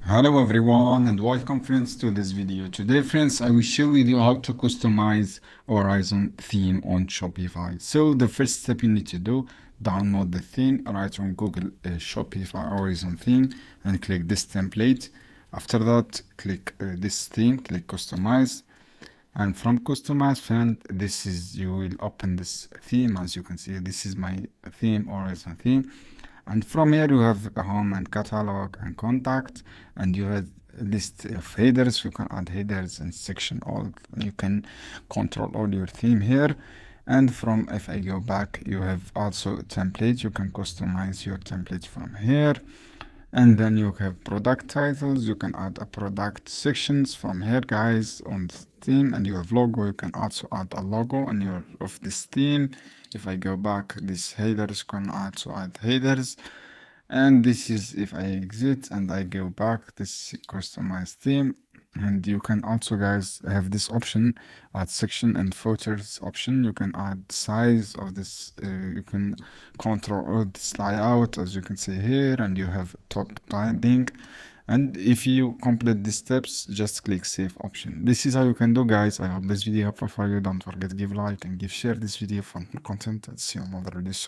Hello everyone and welcome friends to this video. Today friends I will share with you how to customize Horizon theme on Shopify. So the first step you need to do, download the theme, write on Google Shopify Horizon theme and click this template. After that click this theme, click customize, and from customize friend you will open this theme. As you can see, this is my theme, Horizon theme. And from here you have a home and catalog and contact, and you have a list of headers. You can add headers and section all. You can control all your theme here. And from, if I go back, you have also a template. You can customize your template from here. And then you have product titles. You can add a product sections from here, guys, on the theme. And you have logo. You can also add a logo on your of this theme. If I go back, this headers can also add headers. And this is if I exit and I go back, this customized theme. And you can also, guys, have this option, add section and footers option. You can add size of this. You can control all this layout, as you can see here, and you have top binding. And if you complete these steps, just click save option. This is how you can do, guys. I hope this video helpful for you. Don't forget to give like and give share this video for more content. See you on another video soon.